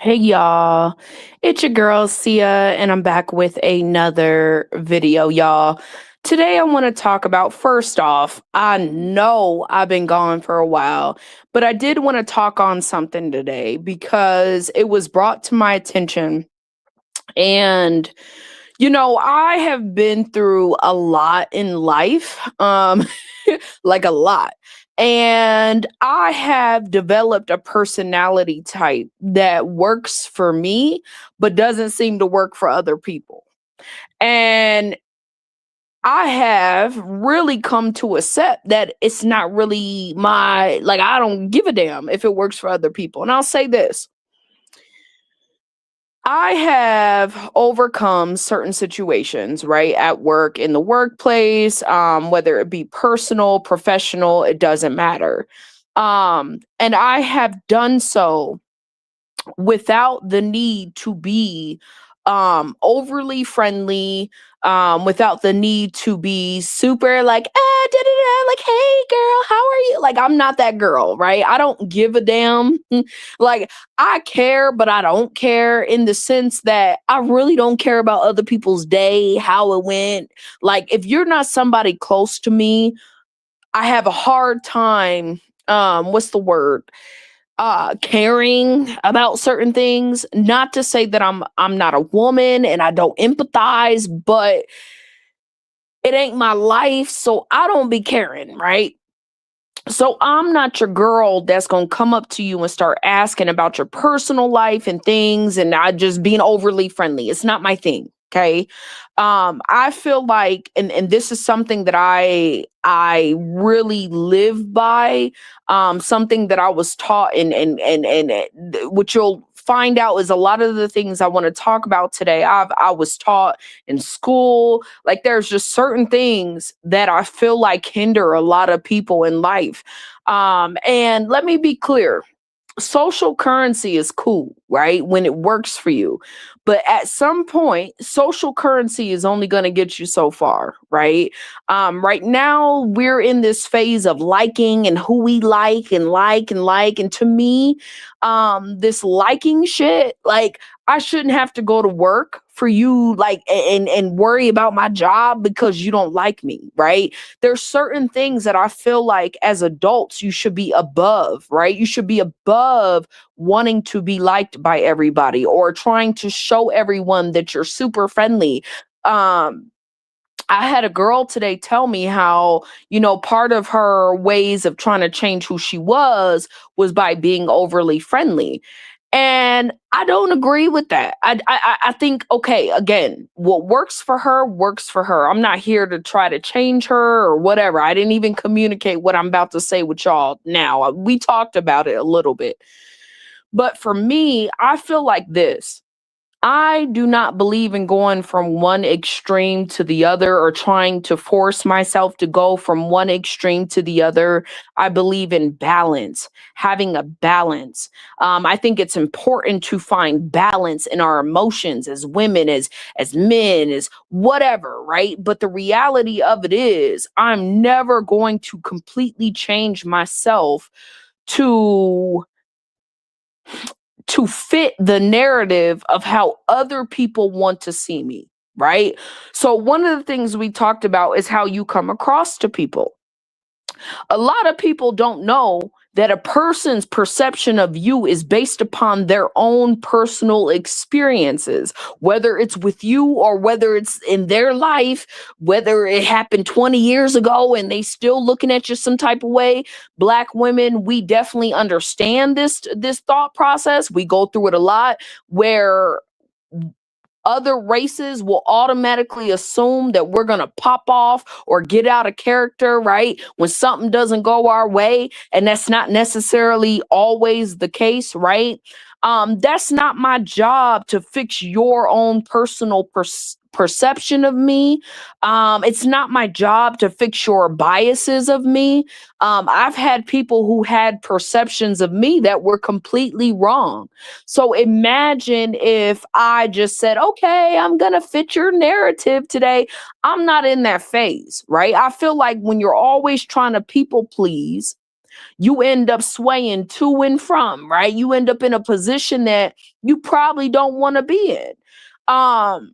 Hey y'all, it's your girl Sia, and I'm back with another video, y'all. Today, I want to talk about first off, I know I've been gone for a while, but I did want to talk on something today because it was brought to my attention. And, I have been through a lot in life, like a lot. And I have developed a personality type that works for me, but doesn't seem to work for other people. And I have really come to accept that it's not really like, I don't give a damn if it works for other people. And I'll say this: I have overcome certain situations, right, at work, in the workplace, whether it be personal, professional, it doesn't matter. And I have done so without the need to be overly friendly, without the need to be super like da, da, da, like, hey girl, how are you? Like, I'm not that girl, right? I don't give a damn. Like, I care, but I don't care, in the sense that I really don't care about other people's day, how it went. Like, if you're not somebody close to me, I have a hard time, what's the word, caring about certain things. Not to say that I'm not a woman and I don't empathize, but it ain't my life, so I don't be caring, right? So I'm not your girl that's going to come up to you and start asking about your personal life and things, and I just being overly friendly. It's not my thing. Okay. I feel like, and this is something that I really live by, something that I was taught, what you'll find out is a lot of the things I want to talk about today, I was taught in school. Like, there's just certain things that I feel like hinder a lot of people in life. And let me be clear: social currency is cool, right? When it works for you. But at some point, social currency is only going to get you so far, right? Right now, we're in this phase of liking and who we like and like and like. And to me, this liking shit, like, I shouldn't have to go to work for you, like, and worry about my job because you don't like me, right? There's certain things that I feel like as adults you should be above, right? You should be above wanting to be liked by everybody or trying to show everyone that you're super friendly. Um I had a girl today tell me how, part of her ways of trying to change who she was by being overly friendly. And I don't agree with that. I think, okay, again, what works for her works for her. I'm not here to try to change her or whatever. I didn't even communicate what I'm about to say with y'all now. We talked about it a little bit. But for me, I feel like this: I do not believe in going from one extreme to the other or trying to force myself to go from one extreme to the other. I believe in balance, having a balance. I think it's important to find balance in our emotions as women, as men, as whatever, right? But the reality of it is, I'm never going to completely change myself to fit the narrative of how other people want to see me, right? So one of the things we talked about is how you come across to people. A lot of people don't know that a person's perception of you is based upon their own personal experiences, whether it's with you or whether it's in their life, whether it happened 20 years ago and they still looking at you some type of way. Black women, we definitely understand this thought process. We go through it a lot, where other races will automatically assume that we're going to pop off or get out of character, right? When something doesn't go our way. And that's not necessarily always the case, right? That's not my job to fix your own personal perception of me. It's not my job to fix your biases of me. I've had people who had perceptions of me that were completely wrong. So imagine if I just said, okay, I'm going to fit your narrative today. I'm not in that phase, right? I feel like when you're always trying to people please, You end up swaying to and from, right? You end up in a position that you probably don't want to be in. Um,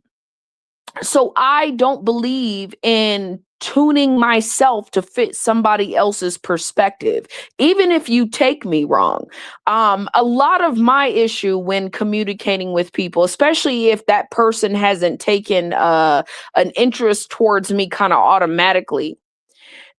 so I don't believe in tuning myself to fit somebody else's perspective, even if you take me wrong. A lot of my issue when communicating with people, especially if that person hasn't taken an interest towards me kind of automatically,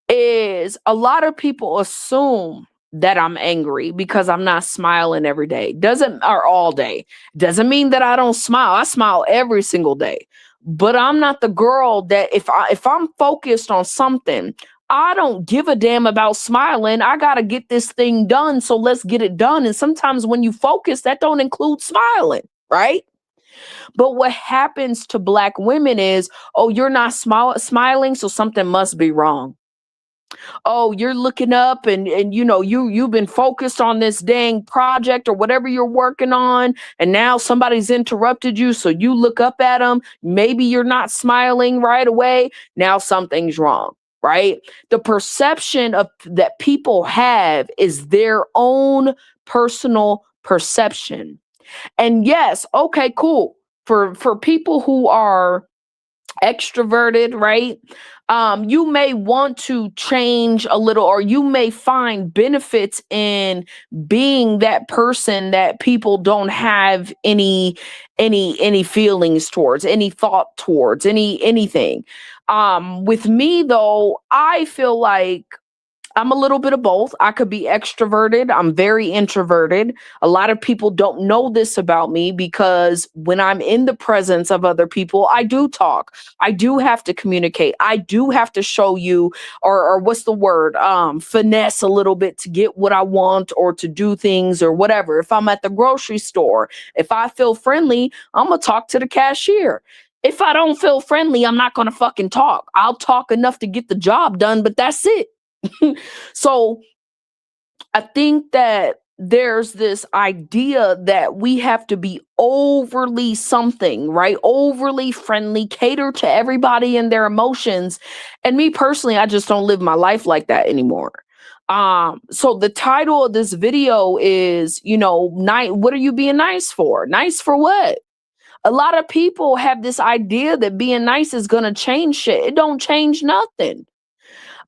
is a lot of people assume that I'm angry because I'm not smiling every day. Doesn't or all day. Doesn't mean that I don't smile. I smile every single day. But I'm not the girl that if I'm focused on something, I don't give a damn about smiling. I got to get this thing done, so let's get it done. And sometimes when you focus, that don't include smiling, right? But what happens to black women is, oh, you're not smiling, so something must be wrong. Oh, you're looking up and you've been focused on this dang project or whatever you're working on, and now somebody's interrupted you, so you look up at them. Maybe you're not smiling right away. Now something's wrong, right? The perception of that people have is their own personal perception. And yes, okay, cool. For people who are extroverted, right? You may want to change a little, or you may find benefits in being that person that people don't have any feelings towards, any thought towards, anything. With me though, I feel like I'm a little bit of both. I could be extroverted. I'm very introverted. A lot of people don't know this about me because when I'm in the presence of other people, I do talk. I do have to communicate. I do have to show you, or what's the word? Finesse a little bit to get what I want or to do things or whatever. If I'm at the grocery store, if I feel friendly, I'm going to talk to the cashier. If I don't feel friendly, I'm not going to fucking talk. I'll talk enough to get the job done, but that's it. So I think that there's this idea that we have to be overly something, right? Overly friendly, cater to everybody and their emotions. And me personally, I just don't live my life like that anymore. So the title of this video is, what are you being nice for? Nice for what? A lot of people have this idea that being nice is gonna change shit. It don't change nothing.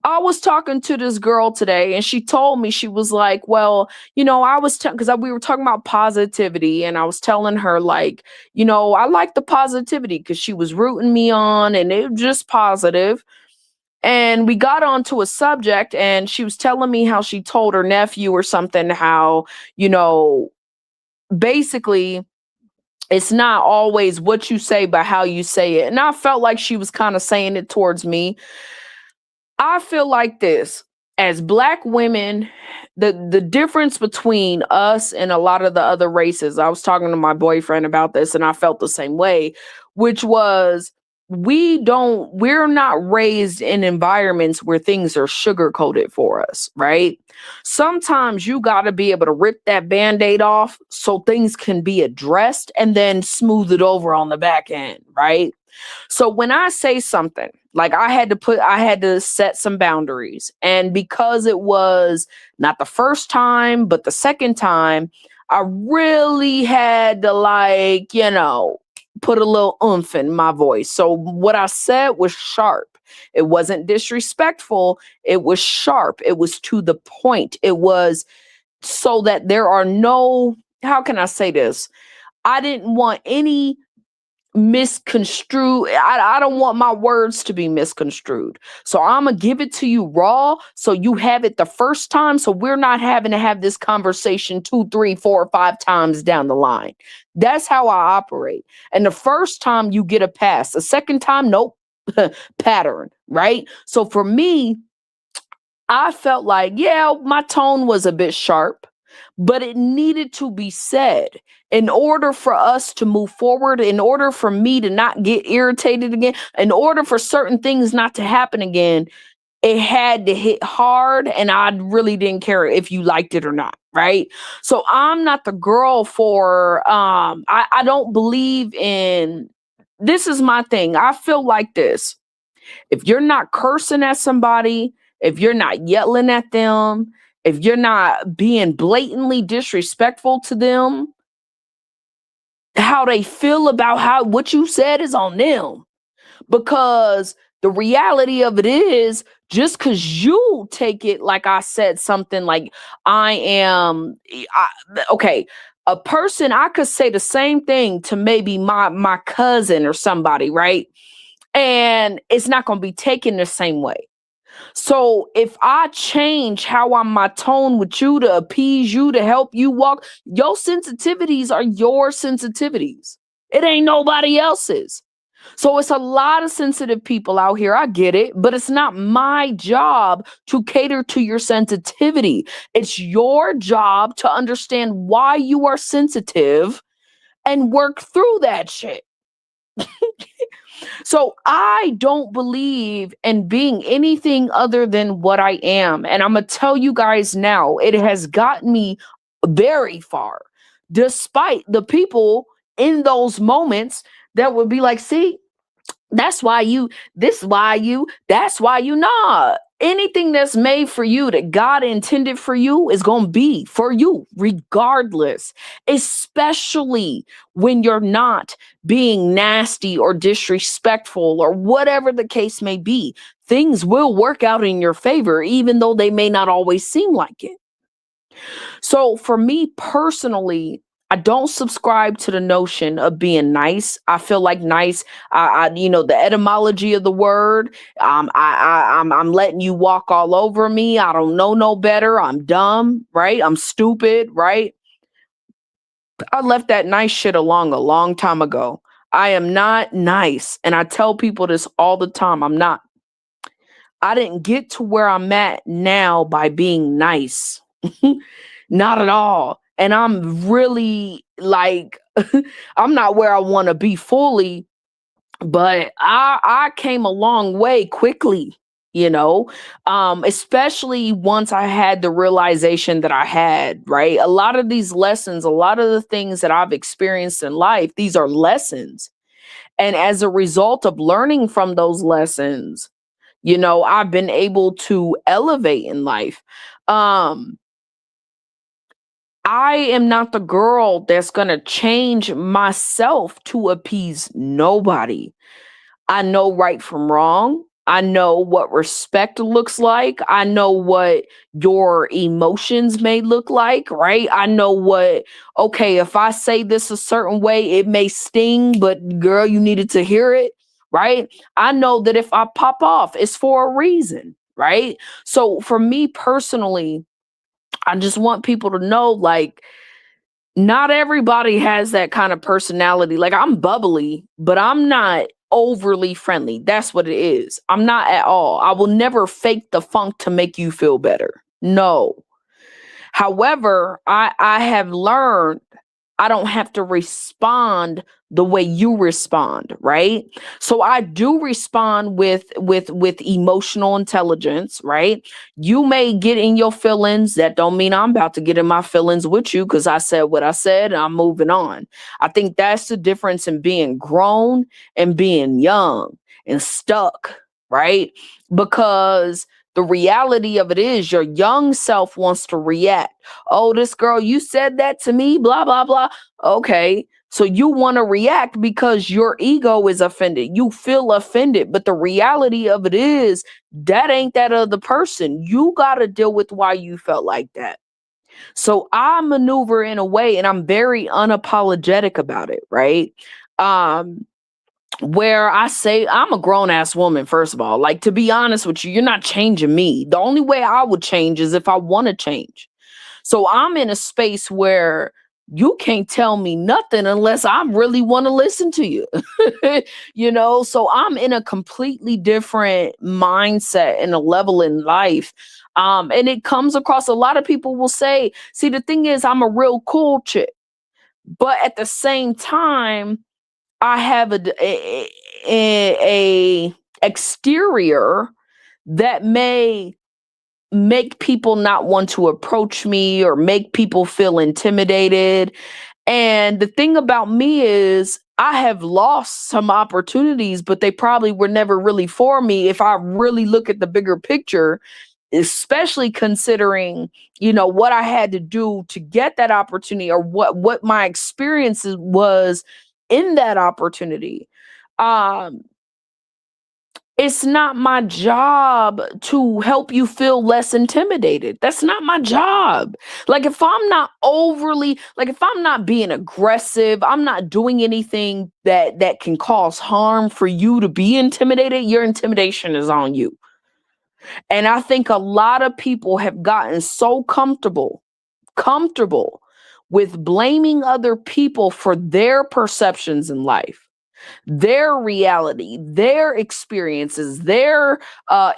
I was talking to this girl today and she told me, she was like, well, I was because we were talking about positivity, and I was telling her, like, I like the positivity because she was rooting me on and it was just positive. And we got onto a subject and she was telling me how she told her nephew or something, how, basically it's not always what you say, but how you say it. And I felt like she was kind of saying it towards me. I feel like this, as black women, the difference between us and a lot of the other races, I was talking to my boyfriend about this and I felt the same way, which was we're not raised in environments where things are sugar coated for us, right? Sometimes you got to be able to rip that band-aid off so things can be addressed and then smooth it over on the back end, right? So when I say something, like I had to set some boundaries. And because it was not the first time, but the second time, I really had to, like, put a little oomph in my voice. So what I said was sharp. It wasn't disrespectful. It was sharp. It was to the point. It was so that there are no, how can I say this? I didn't want any misconstrued. I don't want my words to be misconstrued. So I'm gonna give it to you raw so you have it the first time. So we're not having to have this conversation 2, 3, 4, or 5 times down the line. That's how I operate. And the first time you get a pass. The second time, nope. Pattern, right? So for me, I felt like, yeah, my tone was a bit sharp, but it needed to be said in order for us to move forward, in order for me to not get irritated again, in order for certain things not to happen again. It had to hit hard, and I really didn't care if you liked it or not, right? So I'm not the girl for I don't believe in, this is my thing. I feel like this. If you're not cursing at somebody, if you're not yelling at them, if you're not being blatantly disrespectful to them, how they feel about how what you said is on them. Because the reality of it is, just because you take it like I said something like I am, okay, a person, I could say the same thing to maybe my cousin or somebody, right? And it's not going to be taken the same way. So if I change how I'm my tone with you to appease you, to help you walk, your sensitivities are your sensitivities. It ain't nobody else's. So it's a lot of sensitive people out here. I get it, but it's not my job to cater to your sensitivity. It's your job to understand why you are sensitive and work through that shit. So I don't believe in being anything other than what I am. And I'm going to tell you guys now, it has gotten me very far, despite the people in those moments that would be like, see, that's why you, this why you, that's why you not. Anything that's made for you that God intended for you is going to be for you regardless, especially when you're not being nasty or disrespectful or whatever the case may be. Things will work out in your favor, even though they may not always seem like it. So for me personally, I don't subscribe to the notion of being nice. I feel like nice, the etymology of the word. I'm letting you walk all over me. I don't know no better. I'm dumb, right? I'm stupid, right? I left that nice shit along a long time ago. I am not nice, and I tell people this all the time. I'm not. I didn't get to where I'm at now by being nice. Not at all. And I'm really like, I'm not where I want to be fully, but I came a long way quickly, especially once I had the realization that I had, right? A lot of these lessons, a lot of the things that I've experienced in life, these are lessons. And as a result of learning from those lessons, I've been able to elevate in life. I am not the girl that's going to change myself to appease nobody. I know right from wrong. I know what respect looks like. I know what your emotions may look like, right? I know okay, if I say this a certain way, it may sting, but girl, you needed to hear it, right? I know that if I pop off, it's for a reason, right? So for me personally, I just want people to know, like, not everybody has that kind of personality. Like, I'm bubbly, but I'm not overly friendly. That's what it is. I'm not at all. I will never fake the funk to make you feel better. No. However, I have learned I don't have to respond the way you respond, right? So I do respond with emotional intelligence, right? You may get in your feelings. That don't mean I'm about to get in my feelings with you because I said what I said and I'm moving on. I think that's the difference in being grown and being young and stuck, right? Because the reality of it is your young self wants to react. Oh, this girl, you said that to me, blah, blah, blah. Okay. So you want to react because your ego is offended. You feel offended. But the reality of it is that ain't that other person. You got to deal with why you felt like that. So I maneuver in a way, and I'm very unapologetic about it, right? Where I say I'm a grown ass woman, first of all. Like, to be honest with you, you're not changing me. The only way I would change is if I want to change. So I'm in a space where you can't tell me nothing unless I really want to listen to you. So I'm in a completely different mindset and a level in life. And it comes across, a lot of people will say, see, the thing is, I'm a real cool chick. But at the same time, I have a exterior that may make people not want to approach me or make people feel intimidated. And the thing about me is I have lost some opportunities, but they probably were never really for me. If I really look at the bigger picture, especially considering, what I had to do to get that opportunity, or what my experiences was in that opportunity. Um, it's not my job to help you feel less intimidated. That's not my job. Like, if I'm not being aggressive, I'm not doing anything that can cause harm for you to be intimidated, your intimidation is on you. And I think a lot of people have gotten so comfortable with blaming other people for their perceptions in life, their reality, their experiences, their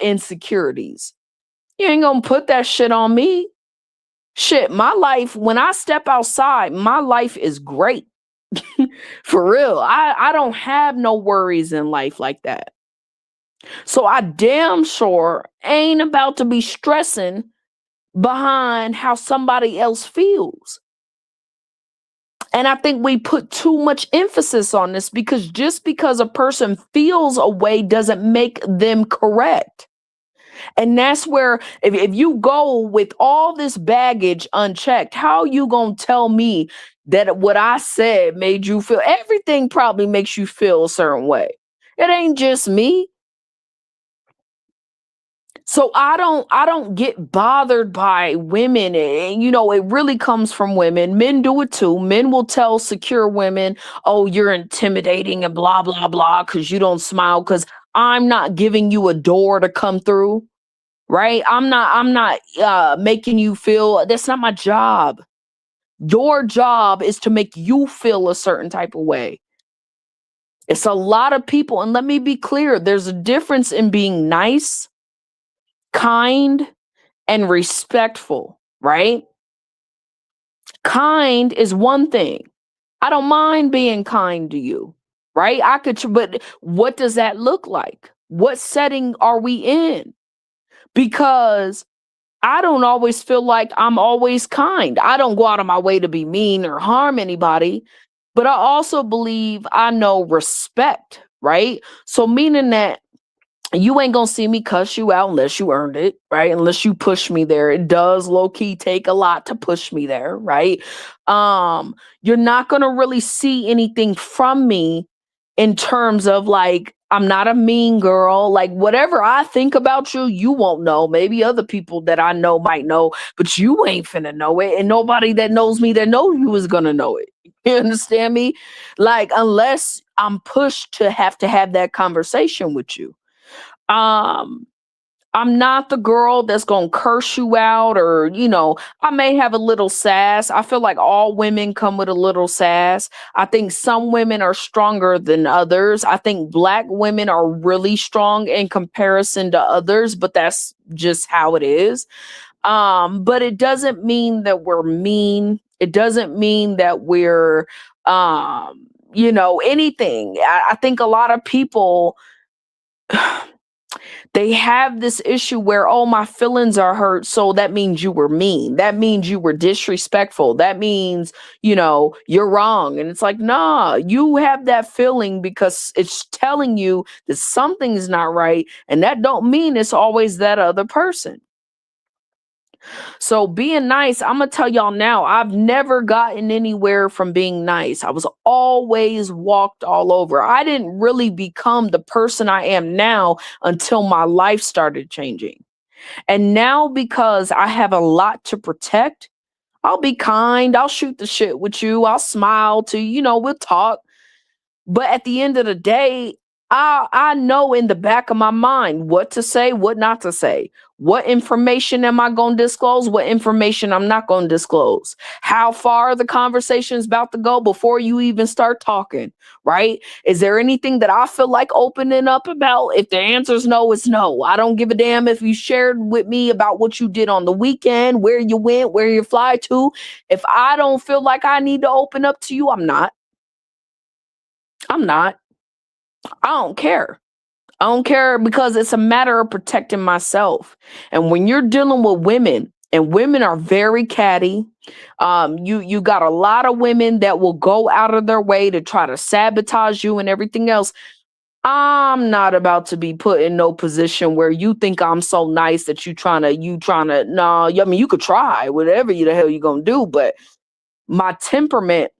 insecurities. You ain't gonna put that shit on me. Shit, my life, when I step outside, my life is great. For real. I don't have no worries in life like that. So I damn sure ain't about to be stressing behind how somebody else feels. And I think we put too much emphasis on this, because just because a person feels a way doesn't make them correct. And that's where, if you go with all this baggage unchecked, how you gonna tell me that what I said made you feel? Everything probably makes you feel a certain way. It ain't just me. So I don't get bothered by women. And it really comes from women. Men do it too. Men will tell secure women, "Oh, you're intimidating and blah blah blah because you don't smile, because I'm not giving you a door to come through." Right? I'm not making you feel. That's not my job. Your job is to make you feel a certain type of way. It's a lot of people, and let me be clear, there's a difference in being nice, kind, and respectful, right? Kind is one thing. I don't mind being kind to you, right? But what does that look like? What setting are we in? Because I don't always feel like I'm always kind. I don't go out of my way to be mean or harm anybody, but I also believe I know respect, right? So, meaning that you ain't gonna see me cuss you out unless you earned it, right? Unless you push me there. It does low key take a lot to push me there, right? You're not gonna really see anything from me in terms of, like, I'm not a mean girl. Like, whatever I think about you, you won't know. Maybe other people that I know might know, but you ain't finna know it. And nobody that knows me that know you is gonna know it. You understand me? Like, unless I'm pushed to have that conversation with you. Um, I'm not the girl that's gonna curse you out, or, I may have a little sass. I feel like all women come with a little sass. I think some women are stronger than others. I think black women are really strong in comparison to others, but that's just how it is. But it doesn't mean that we're mean. It doesn't mean that we're anything. I think a lot of people, they have this issue where, oh, my feelings are hurt, so that means you were mean, that means you were disrespectful, that means, you're wrong. And it's like, nah, you have that feeling because it's telling you that something's not right, and that don't mean it's always that other person. So being nice, I'm gonna tell y'all now, I've never gotten anywhere from being nice. I was always walked all over. I didn't really become the person I am now until my life started changing. And now, because I have a lot to protect, I'll be kind, I'll shoot the shit with you, I'll smile to you, we'll talk. But at the end of the day, I know in the back of my mind what to say, what not to say. What information am I going to disclose? What information I'm not going to disclose? How far the conversation is about to go before you even start talking, right? Is there anything that I feel like opening up about? If the answer is no, it's no. I don't give a damn if you shared with me about what you did on the weekend, where you went, where you fly to. If I don't feel like I need to open up to you, I'm not. I'm not. I don't care. I don't care, because it's a matter of protecting myself. And when you're dealing with women, and women are very catty, you got a lot of women that will go out of their way to try to sabotage you and everything else. I'm not about to be put in no position where you think I'm so nice that you trying to no, I mean you could try whatever you the hell you gonna do, but my temperament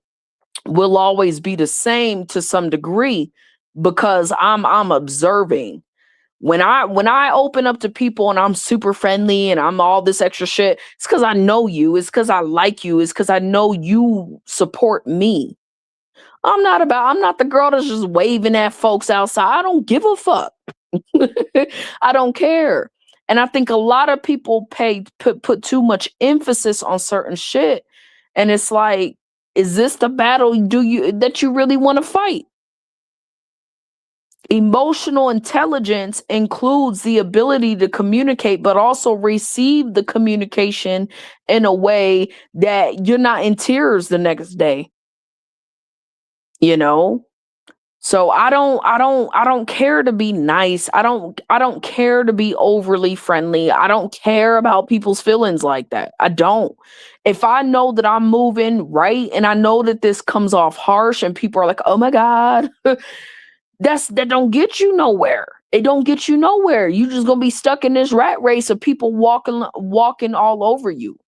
will always be the same to some degree because I'm observing. When I open up to people and I'm super friendly and I'm all this extra shit, it's because I know you. It's because I like you. It's because I know you support me. I'm not the girl that's just waving at folks outside. I don't give a fuck. I don't care. And I think a lot of people put too much emphasis on certain shit. And it's like, is this the battle do you that you really want to fight? Emotional intelligence includes the ability to communicate, but also receive the communication in a way that you're not in tears the next day, you know? So I don't care to be nice. I don't care to be overly friendly. I don't care about people's feelings like that. I don't. If I know that I'm moving right and I know that this comes off harsh and people are like, "Oh my god." That don't get you nowhere. It don't get you nowhere. You just going to be stuck in this rat race of people walking all over you.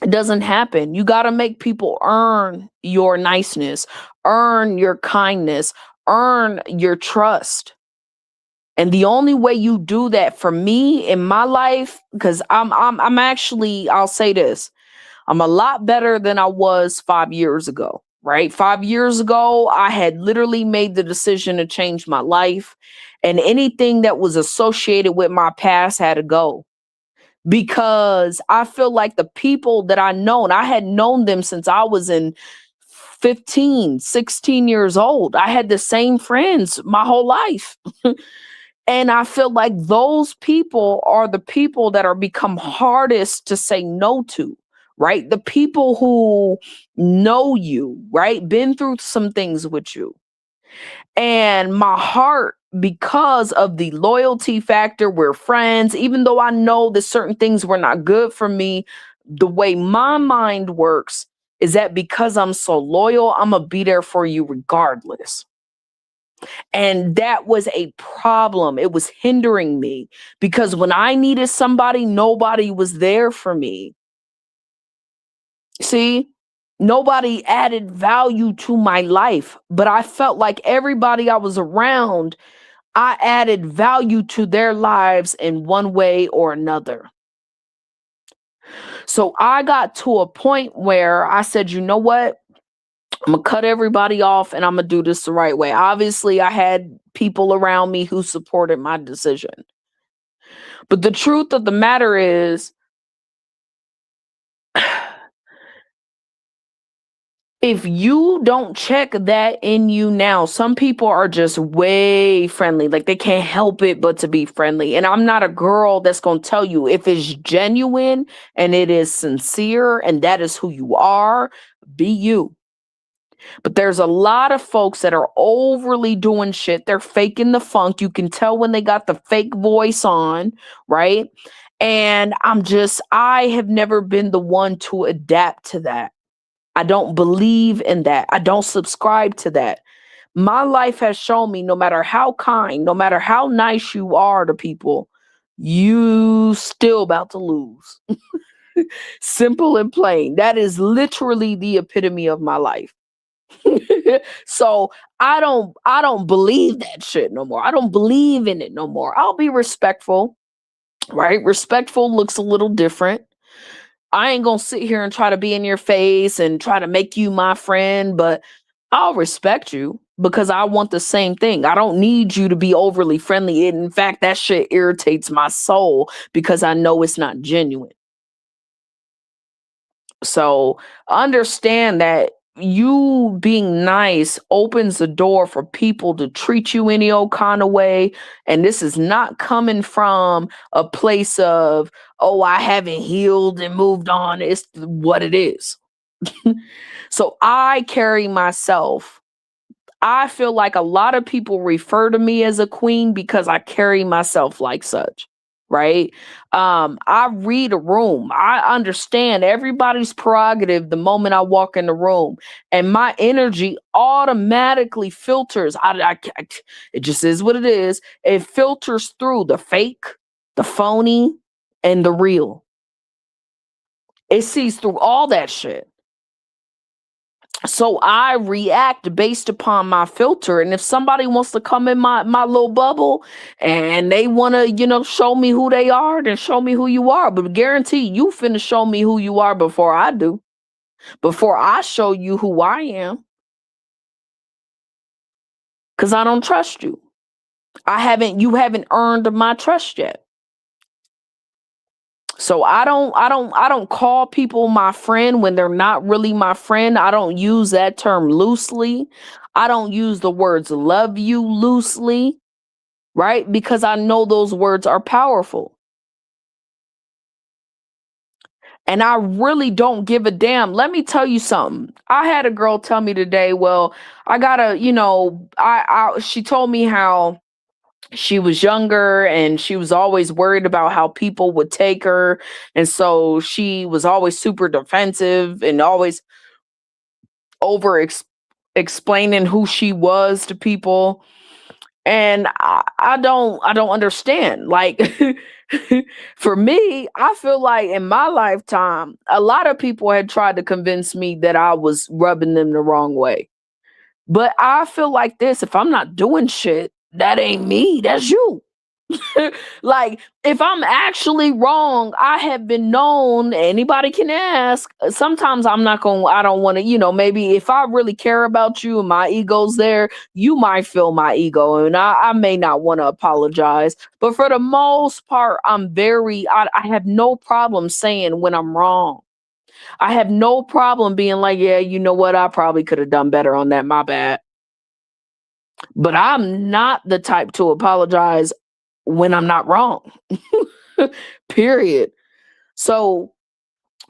It doesn't happen. You got to make people earn your niceness, earn your kindness, earn your trust. And the only way you do that for me in my life, because I'm actually, I'll say this, I'm a lot better than I was 5 years ago, right? 5 years ago, I had literally made the decision to change my life, and anything that was associated with my past had to go because I feel like the people that I had known them since I was in 15, 16 years old. I had the same friends my whole life. And I feel like those people are the people that are become hardest to say no to, right? The people who know you, right? Been through some things with you. And my heart, because of the loyalty factor, we're friends, even though I know that certain things were not good for me, the way my mind works is that because I'm so loyal, I'm gonna be there for you regardless. And that was a problem. It was hindering me because when I needed somebody, nobody was there for me. See, nobody added value to my life, but I felt like everybody I was around, I added value to their lives in one way or another. So I got to a point where I said, you know what? I'm gonna cut everybody off and I'm gonna do this the right way. Obviously, I had people around me who supported my decision. But the truth of the matter is, if you don't check that in you now, some people are just way friendly. Like they can't help it but to be friendly. And I'm not a girl that's going to tell you if it's genuine and it is sincere and that is who you are, be you. But there's a lot of folks that are overly doing shit. They're faking the funk. You can tell when they got the fake voice on, right? And I have never been the one to adapt to that. I don't believe in that. I don't subscribe to that. My life has shown me no matter how kind, no matter how nice you are to people, you still about to lose. Simple and plain. That is literally the epitome of my life. So I don't believe that shit no more. I don't believe in it no more. I'll be respectful, right? Respectful looks a little different. I ain't gonna sit here and try to be in your face and try to make you my friend, but I'll respect you because I want the same thing. I don't need you to be overly friendly. In fact, that shit irritates my soul because I know it's not genuine. So understand that you being nice opens the door for people to treat you any old kind of way. And this is not coming from a place of, oh, I haven't healed and moved on. It's what it is. So I carry myself. I feel like a lot of people refer to me as a queen because I carry myself like such. right? I read a room. I understand everybody's prerogative the moment I walk in the room, and my energy automatically filters. It just is what it is. It filters through the fake, the phony, and the real. It sees through all that shit. So I react based upon my filter. And if somebody wants to come in my little bubble and they want to, show me who they are, then show me who you are. But guarantee you finna show me who you are before I do, before I show you who I am, because I don't trust you. You haven't earned my trust yet. So I don't call people my friend when they're not really my friend. I don't use that term loosely. I don't use the words love you loosely, right? Because I know those words are powerful. And I really don't give a damn. Let me tell you something. I had a girl tell me today, well, I gotta, she told me how she was younger and she was always worried about how people would take her. And so she was always super defensive and always over explaining who she was to people. And I don't understand. Like for me, I feel like in my lifetime, a lot of people had tried to convince me that I was rubbing them the wrong way. But I feel like this, if I'm not doing shit, that ain't me, that's you. Like, if I'm actually wrong, I have been known, anybody can ask. Sometimes I don't want to, maybe if I really care about you and my ego's there, you might feel my ego and I may not want to apologize. But for the most part, I have no problem saying when I'm wrong. I have no problem being like, yeah, you know what? I probably could have done better on that. My bad. But I'm not the type to apologize when I'm not wrong. Period. So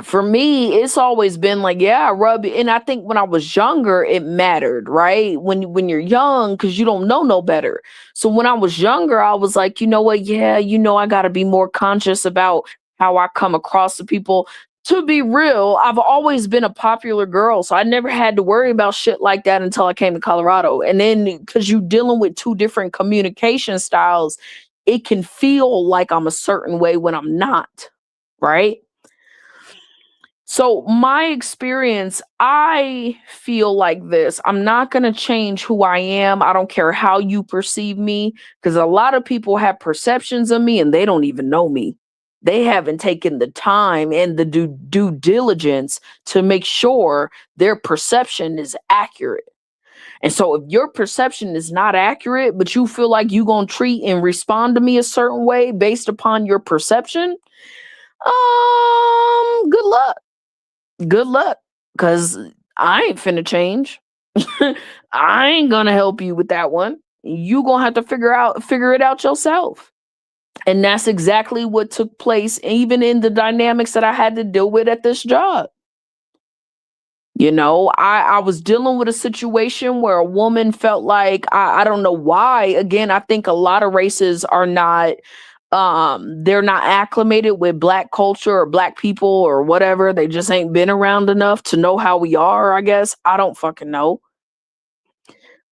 for me, it's always been like, yeah, I rub it. And I think when I was younger, it mattered, right? When you're young, because you don't know no better. So when I was younger, I was like, you know what? Yeah, I gotta be more conscious about how I come across to people. To be real, I've always been a popular girl, so I never had to worry about shit like that until I came to Colorado. And then because you're dealing with two different communication styles, it can feel like I'm a certain way when I'm not, right? So, my experience, I feel like this. I'm not going to change who I am. I don't care how you perceive me, because a lot of people have perceptions of me and they don't even know me. They haven't taken the time and the due diligence to make sure their perception is accurate. And so, if your perception is not accurate, but you feel like you're going to treat and respond to me a certain way based upon your perception, good luck. Good luck, because I ain't finna change. I ain't gonna help you with that one. You gonna have to figure it out yourself. And that's exactly what took place, even in the dynamics that I had to deal with at this job. I was dealing with a situation where a woman felt like, I don't know why. Again, I think a lot of races are not they're not acclimated with black culture or black people or whatever. They just ain't been around enough to know how we are, I guess. I don't fucking know.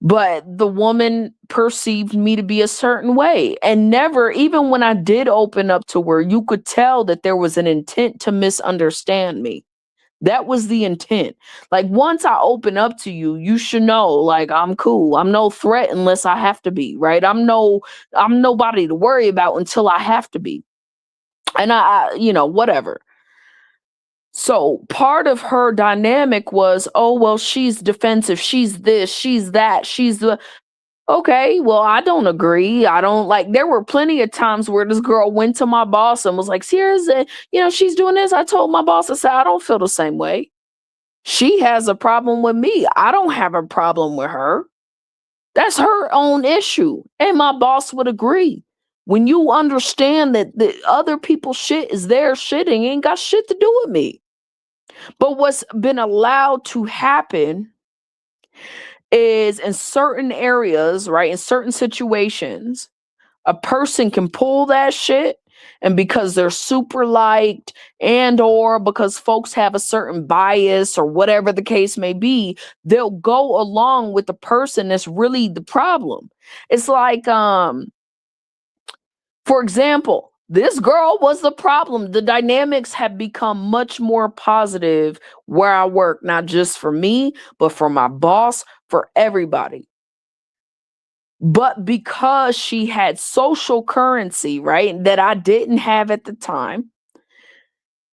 But the woman perceived me to be a certain way, and never, even when I did open up to her, you could tell that there was an intent to misunderstand me. That was the intent. Like, once I open up to you, you should know, like, I'm cool. I'm no threat unless I have to be, right? I'm nobody to worry about until I have to be. And whatever. So part of her dynamic was, oh, well, she's defensive. She's this, she's that, she's the okay, well, I don't agree. I don't like, there were plenty of times where this girl went to my boss and was like, Sierra's, she's doing this. I told my boss, I said, I don't feel the same way. She has a problem with me. I don't have a problem with her. That's her own issue. And my boss would agree. When you understand that the other people's shit is their shit and ain't got shit to do with me. But what's been allowed to happen is in certain areas, right, in certain situations, a person can pull that shit And because they're super liked and or because folks have a certain bias or whatever the case may be, they'll go along with the person that's really the problem. It's like for example, this girl was the problem. The dynamics have become much more positive where I work, not just for me, but for my boss, for everybody. But because she had social currency, right, that I didn't have at the time,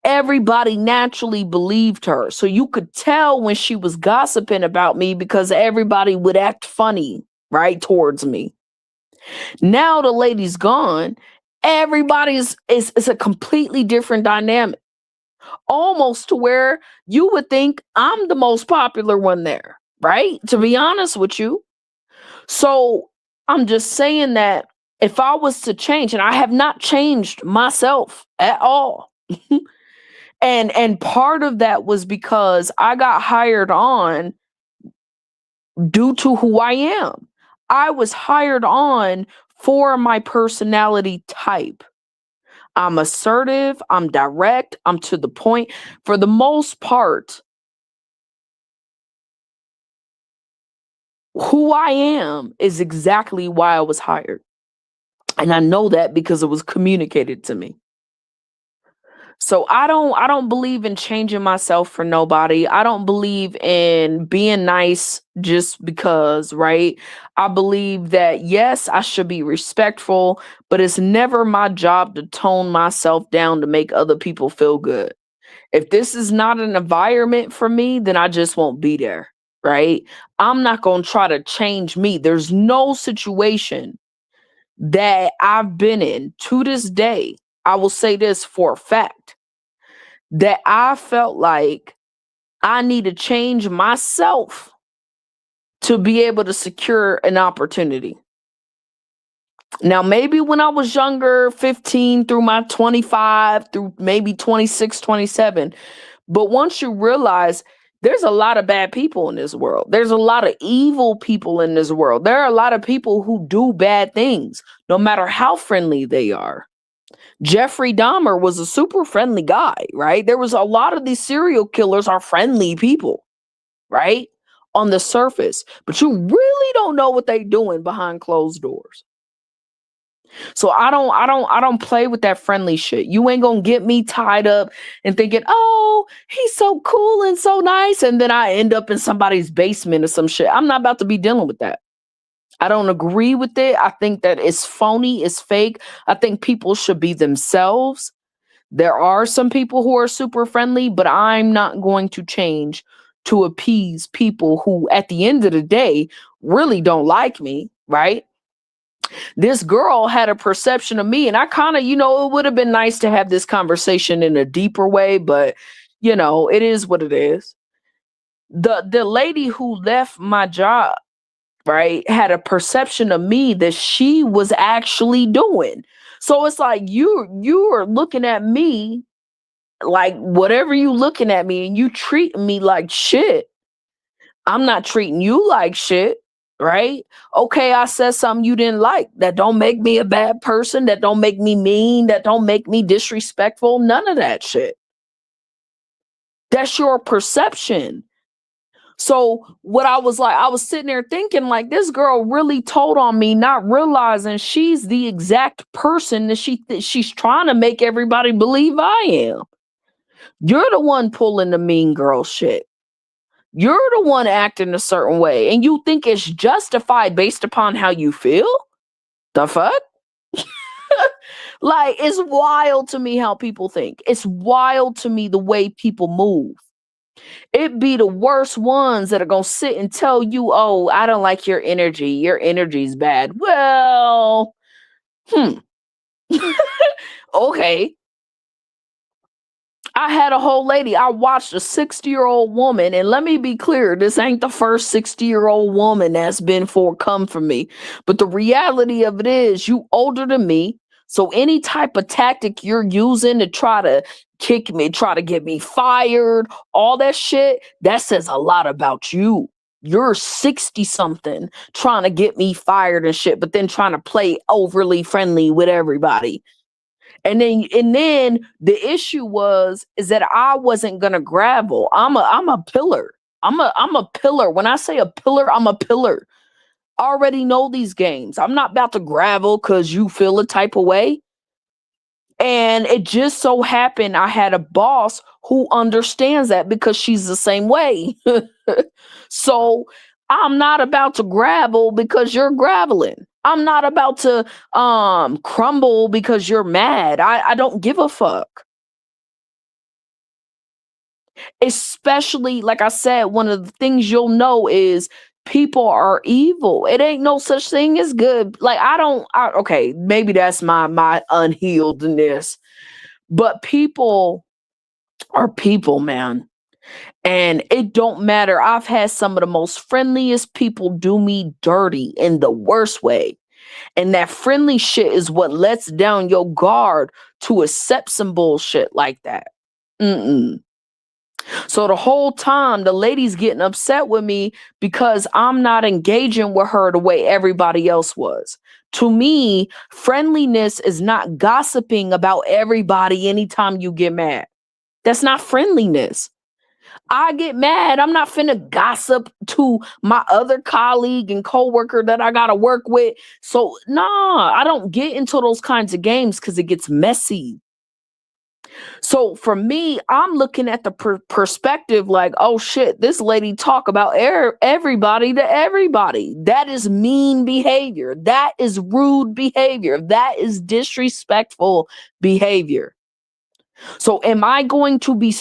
everybody naturally believed her. So you could tell when she was gossiping about me because everybody would act funny, right, towards me. Now the lady's gone. Everybody's is it's a completely different dynamic, almost to where you would think I'm the most popular one there, right? To be honest with you. So I'm just saying that if I was to change, and I have not changed myself at all. And part of that was because I got hired on due to who I am. I was hired on for my personality type. I'm assertive, I'm direct, I'm to the point. For the most part, who I am is exactly why I was hired. And I know that because it was communicated to me. So I don't believe in changing myself for nobody. I don't believe in being nice just because, right? I believe that yes, I should be respectful, but it's never my job to tone myself down to make other people feel good. If this is not an environment for me, then I just won't be there, right? I'm not going to try to change me. There's no situation that I've been in to this day. I will say this for a fact that I felt like I need to change myself to be able to secure an opportunity. Now, maybe when I was younger, 15 through my 25, through maybe 26, 27. But once you realize there's a lot of bad people in this world, there's a lot of evil people in this world. There are a lot of people who do bad things, no matter how friendly they are. Jeffrey Dahmer was a super friendly guy, right? There was a lot of these serial killers are friendly people, right? On the surface, but you really don't know what they're doing behind closed doors. So I don't play with that friendly shit. You ain't gonna get me tied up and thinking, oh, he's so cool and so nice, and then I end up in somebody's basement or some shit. I'm not about to be dealing with that. I don't agree with it. I think that it's phony, it's fake. I think people should be themselves. There are some people who are super friendly, but I'm not going to change to appease people who, at the end of the day, really don't like me, right? This girl had a perception of me, and I kind of, it would have been nice to have this conversation in a deeper way, but it is what it is. The lady who left my job, right, had a perception of me that she was actually doing. So it's like you are looking at me like whatever you looking at me and you treating me like shit. I'm not treating you like shit, right? Okay, I said something you didn't like. That don't make me a bad person. That don't make me mean. That don't make me disrespectful. None of that shit. That's your perception. So what I was like, I was sitting there thinking like this girl really told on me, not realizing she's the exact person that she's trying to make everybody believe I am. You're the one pulling the mean girl shit. You're the one acting a certain way, and you think it's justified based upon how you feel? The fuck? Like, it's wild to me how people think. It's wild to me the way people move. It be the worst ones that are gonna sit and tell you, oh, I don't like your energy. Your energy's bad. Well, hmm. Okay. I had a whole lady. I watched a 60-year-old woman, and let me be clear, this ain't the first 60-year-old woman that's been come for me. But the reality of it is, you older than me. So any type of tactic you're using to try to kick me, try to get me fired, all that shit, that says a lot about you. You're 60 something trying to get me fired and shit, but then trying to play overly friendly with everybody. And then the issue was is that I wasn't gonna gravel. I'm a pillar. I'm a pillar. When I say a pillar, I'm a pillar. I already know these games. I'm not about to gravel because you feel a type of way. And it just so happened I had a boss who understands that because she's the same way. So I'm not about to gravel because you're graveling. I'm not about to crumble because you're mad. I don't give a fuck. Especially, like I said, one of the things you'll know is people are evil. It ain't no such thing as good. Like okay, maybe that's my unhealedness, but people are people, man. And it don't matter. I've had some of the most friendliest people do me dirty in the worst way. And that friendly shit is what lets down your guard to accept some bullshit like that. Mm-mm. So the whole time, the lady's getting upset with me because I'm not engaging with her the way everybody else was. To me, friendliness is not gossiping about everybody anytime you get mad. That's not friendliness. I get mad. I'm not finna gossip to my other colleague and coworker that I gotta work with. So nah, I don't get into those kinds of games because it gets messy. So for me, I'm looking at the perspective like, oh shit, this lady talk about everybody to everybody. That is mean behavior. That is rude behavior. That is disrespectful behavior. So am I going to be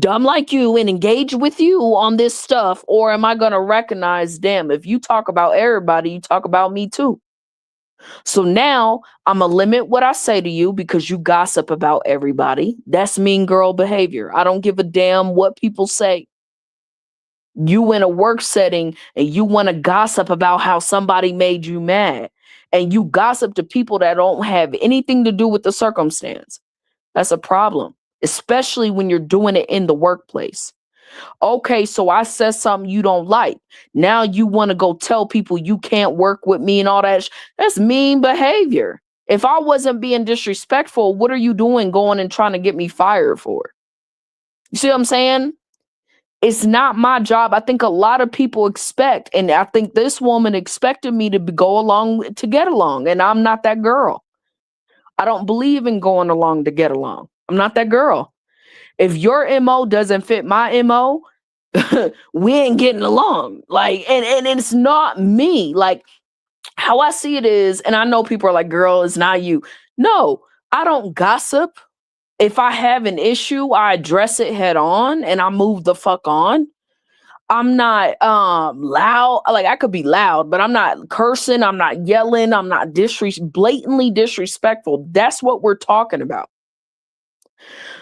dumb like you and engage with you on this stuff? Or am I going to recognize, damn, if you talk about everybody, you talk about me too. So now I'm going to limit what I say to you because you gossip about everybody. That's mean girl behavior. I don't give a damn what people say. You in a work setting and you want to gossip about how somebody made you mad. And you gossip to people that don't have anything to do with the circumstance. That's a problem, especially when you're doing it in the workplace. Okay, so I said something you don't like. Now you want to go tell people you can't work with me and all that. That's mean behavior. If I wasn't being disrespectful, what are you doing going and trying to get me fired for? You see what I'm saying? It's not my job. I think a lot of people expect, and I think this woman expected me to go along to get along, and I'm not that girl. I don't believe in going along to get along. I'm not that girl. If your MO doesn't fit my MO, we ain't getting along. Like, and it's not me. Like, how I see it is, and I know people are like, girl, it's not you. No, I don't gossip. If I have an issue, I address it head on and I move the fuck on. I'm not loud. Like I could be loud, but I'm not cursing, I'm not yelling, I'm not blatantly disrespectful. That's what we're talking about.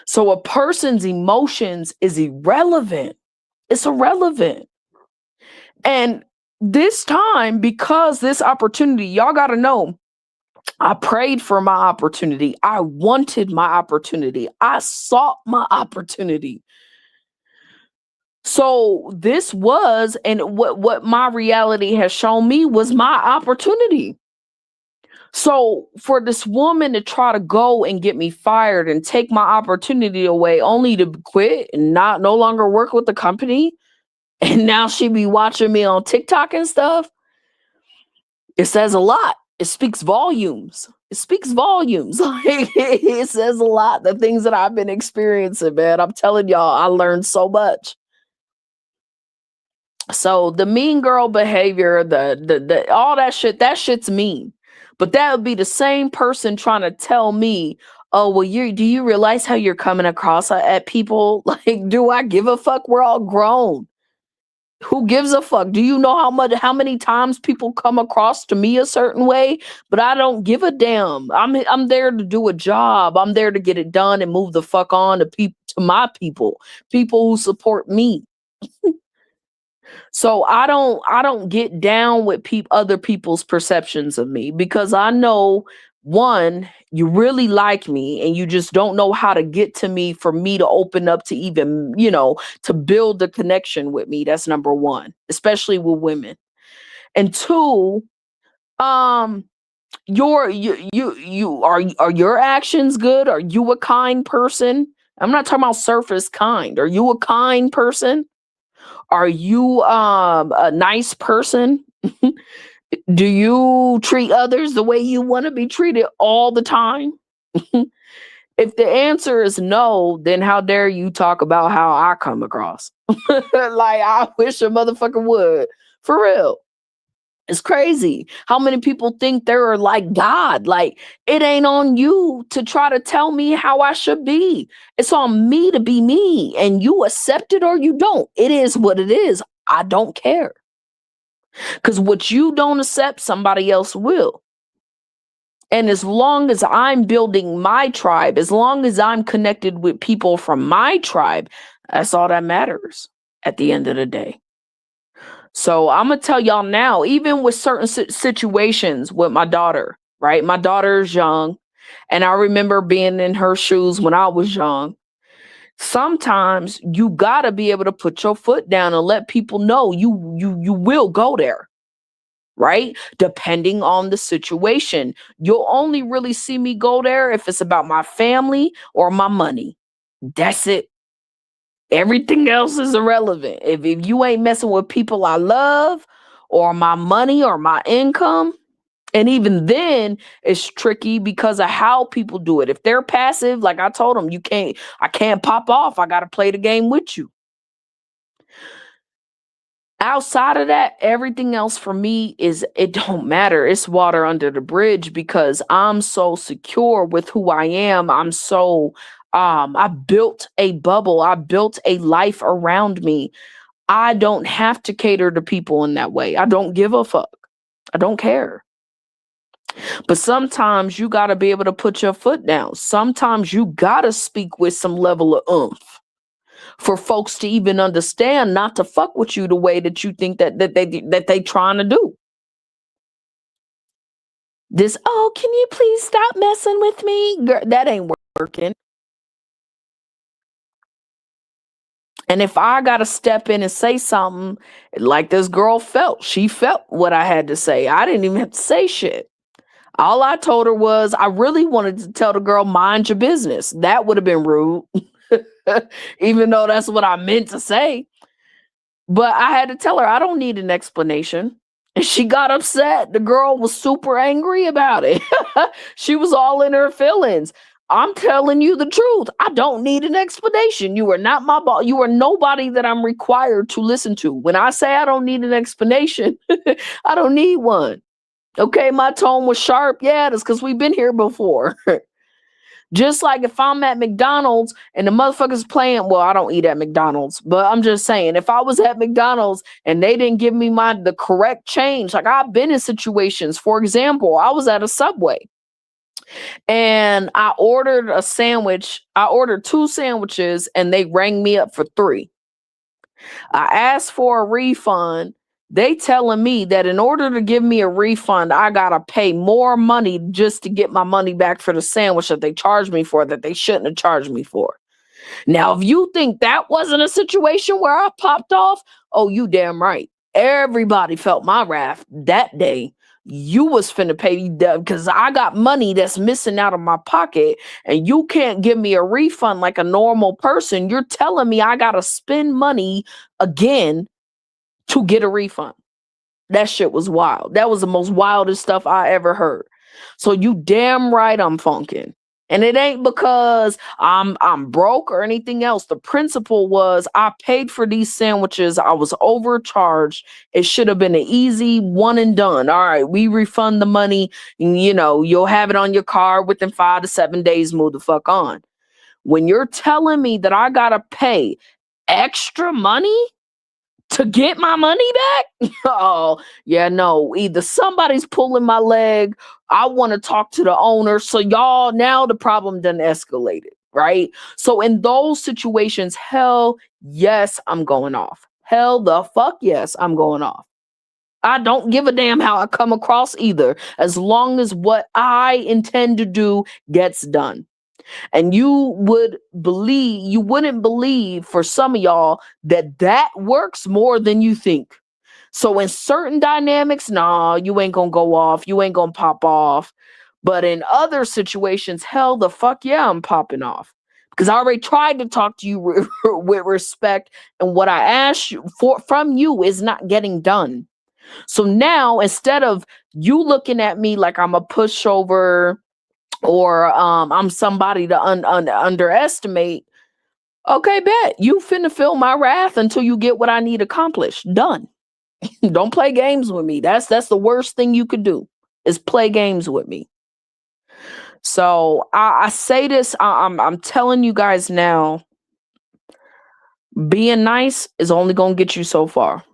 So a person's emotions is irrelevant. It's irrelevant. And this time, because this opportunity, y'all got to know, I prayed for my opportunity. I wanted my opportunity. I sought my opportunity. So this was, and what my reality has shown me was my opportunity. So for this woman to try to go and get me fired and take my opportunity away only to quit and not no longer work with the company, and now she be watching me on TikTok and stuff, it says a lot. It speaks volumes. It speaks volumes. Like it says a lot. The things that I've been experiencing, man. I'm telling y'all, I learned so much. So the mean girl behavior, the all that shit's mean. But that would be the same person trying to tell me, oh, well, do you realize how you're coming across at people? Like, do I give a fuck? We're all grown. Who gives a fuck? Do you know how many times people come across to me a certain way? But I don't give a damn. I'm there to do a job. I'm there to get it done and move the fuck on to my people who support me. So I don't get down with other people's perceptions of me because I know, one, you really like me and you just don't know how to get to me for me to open up to even, to build a connection with me. That's number one, especially with women. And two, um Are your actions good? Are you a kind person? I'm not talking about surface kind. Are you a kind person? Are you a nice person? Do you treat others the way you want to be treated all the time? If the answer is no, then how dare you talk about how I come across? Like, I wish a motherfucker would. For real. It's crazy how many people think they're like God. Like, it ain't on you to try to tell me how I should be. It's on me to be me, and you accept it or you don't. It is what it is. I don't care. Because what you don't accept, somebody else will. And as long as I'm building my tribe, as long as I'm connected with people from my tribe, that's all that matters at the end of the day. So I'm gonna tell y'all now, even with certain situations with my daughter, right? My daughter's young, and I remember being in her shoes when I was young. Sometimes you gotta be able to put your foot down and let people know you will go there, right? Depending on the situation. You'll only really see me go there if it's about my family or my money. That's it. Everything else is irrelevant. If you ain't messing with people I love or my money or my income, and even then it's tricky because of how people do it. If they're passive, like I told them, I can't pop off. I got to play the game with you. Outside of that, everything else for me it don't matter. It's water under the bridge because I'm so secure with who I am. I built a bubble. I built a life around me. I don't have to cater to people in that way. I don't give a fuck. I don't care. But sometimes you got to be able to put your foot down. Sometimes you got to speak with some level of oomph for folks to even understand not to fuck with you the way that you think that they trying to do. This, oh, can you please stop messing with me? Girl, that ain't working. And if I got to step in and say something like this girl felt, she felt what I had to say. I didn't even have to say shit. All I told her was I really wanted to tell the girl, mind your business. That would have been rude, even though that's what I meant to say. But I had to tell her I don't need an explanation. And she got upset. The girl was super angry about it. She was all in her feelings. I'm telling you the truth. I don't need an explanation. You are not my boss. You are nobody that I'm required to listen to. When I say I don't need an explanation, I don't need one. Okay, my tone was sharp. Yeah, that's because we've been here before. Just like if I'm at McDonald's and the motherfuckers playing, well, I don't eat at McDonald's, but I'm just saying, if I was at McDonald's and they didn't give me the correct change, like I've been in situations. For example, I was at a Subway and I ordered a sandwich. I ordered 2 sandwiches and they rang me up for 3. I asked for a refund. They telling me that in order to give me a refund, I gotta pay more money just to get my money back for the sandwich that they charged me for, that they shouldn't have charged me for. Now, if you think that wasn't a situation where I popped off, oh, you damn right. Everybody felt my wrath that day. You was finna pay because I got money that's missing out of my pocket, and you can't give me a refund like a normal person. You're telling me I gotta spend money again to get a refund. That shit was wild. That was the most wildest stuff I ever heard. So you damn right I'm funkin'. And it ain't because I'm broke or anything else. The principle was I paid for these sandwiches. I was overcharged. It should have been an easy one and done. All right, we refund the money. You'll have it on your card within 5 to 7 days. Move the fuck on. When you're telling me that I gotta pay extra money to get my money back? Oh, yeah, no. Either somebody's pulling my leg, I want to talk to the owner. So y'all, now the problem done escalated, right? So in those situations, hell yes, I'm going off. Hell the fuck yes, I'm going off. I don't give a damn how I come across either, as long as what I intend to do gets done. And you wouldn't believe for some of y'all that works more than you think. So in certain dynamics, nah, you ain't gonna go off, you ain't gonna pop off. But in other situations, hell the fuck yeah, I'm popping off. Because I already tried to talk to you with respect, and what I asked you for from you is not getting done. So now instead of you looking at me like I'm a pushover or I'm somebody to underestimate, okay, bet you finna feel my wrath until you get what I need accomplished. Done. Don't play games with me. That's the worst thing you could do is play games with me. So I say this. I'm telling you guys now. Being nice is only gonna get you so far.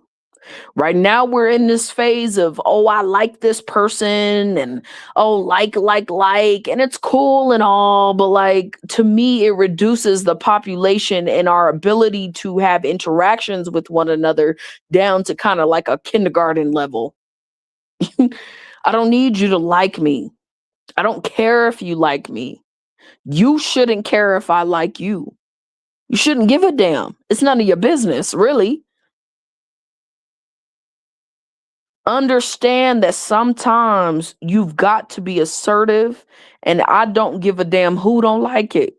Right now we're in this phase of, oh, I like this person, and oh, like, and it's cool and all, but like to me it reduces the population and our ability to have interactions with one another down to kind of like a kindergarten level. I don't need you to like me. I don't care if you like me. You shouldn't care if I like you. You shouldn't give a damn. It's none of your business, really. Understand that sometimes you've got to be assertive, and I don't give a damn who don't like it.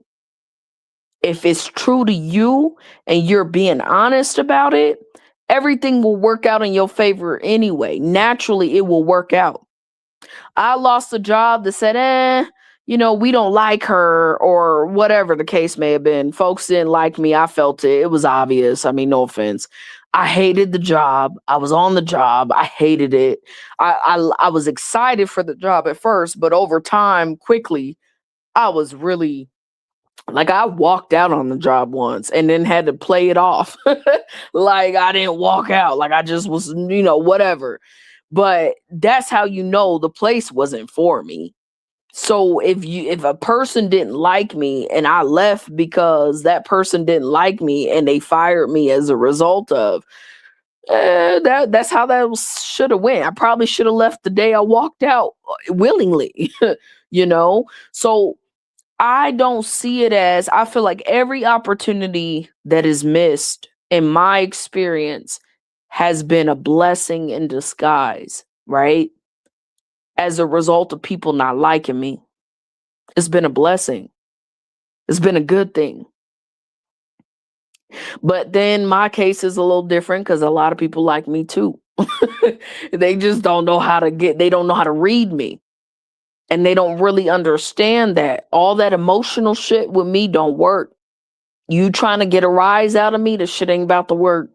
If it's true to you and you're being honest about it, everything will work out in your favor anyway. Naturally, it will work out. I lost a job that said, we don't like her, or whatever the case may have been. Folks didn't like me. I felt it. It was obvious. I mean, no offense. I hated the job. I was on the job. I hated it. I was excited for the job at first, but over time, quickly, I was really like, I walked out on the job once and then had to play it off. Like I didn't walk out. Like I just was, whatever. But that's how you know the place wasn't for me. So if a person didn't like me and I left because that person didn't like me and they fired me as a result of that's how that should have went. I probably should have left the day I walked out willingly, you know. So I don't see it as, I feel like every opportunity that is missed, in my experience, has been a blessing in disguise, right? As a result of people not liking me. It's been a blessing. It's been a good thing. But then my case is a little different because a lot of people like me too. They just don't know how to they don't know how to read me. And they don't really understand that all that emotional shit with me don't work. You trying to get a rise out of me, the shit ain't about to work.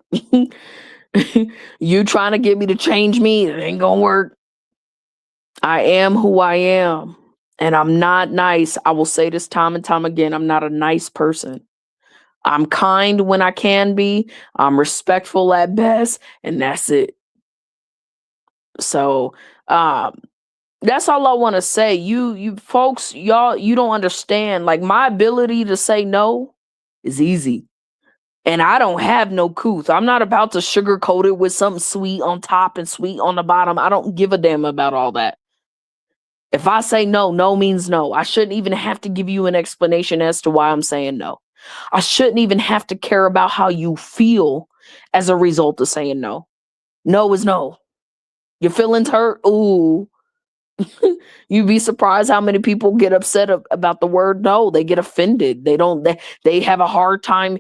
You trying to get me to change me, it ain't gonna work. I am who I am. And I'm not nice. I will say this time and time again. I'm not a nice person. I'm kind when I can be. I'm respectful at best, and that's it. So, that's all I want to say. You folks, y'all, you don't understand. Like my ability to say no is easy. And I don't have no couth. I'm not about to sugarcoat it with something sweet on top and sweet on the bottom. I don't give a damn about all that. If I say no, no means no. I shouldn't even have to give you an explanation as to why I'm saying no. I shouldn't even have to care about how you feel as a result of saying no. No is no. Your feelings hurt? Ooh. You'd be surprised how many people get upset about the word no. They get offended. They have a hard time.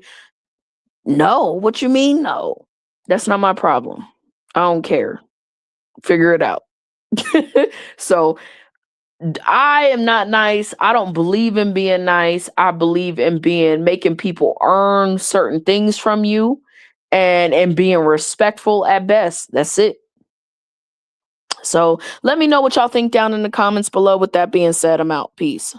No, what you mean no? That's not my problem. I don't care. Figure it out. So I am not nice. I don't believe in being nice. I believe in making people earn certain things from you and being respectful at best. That's it. So let me know what y'all think down in the comments below. With that being said, I'm out. Peace.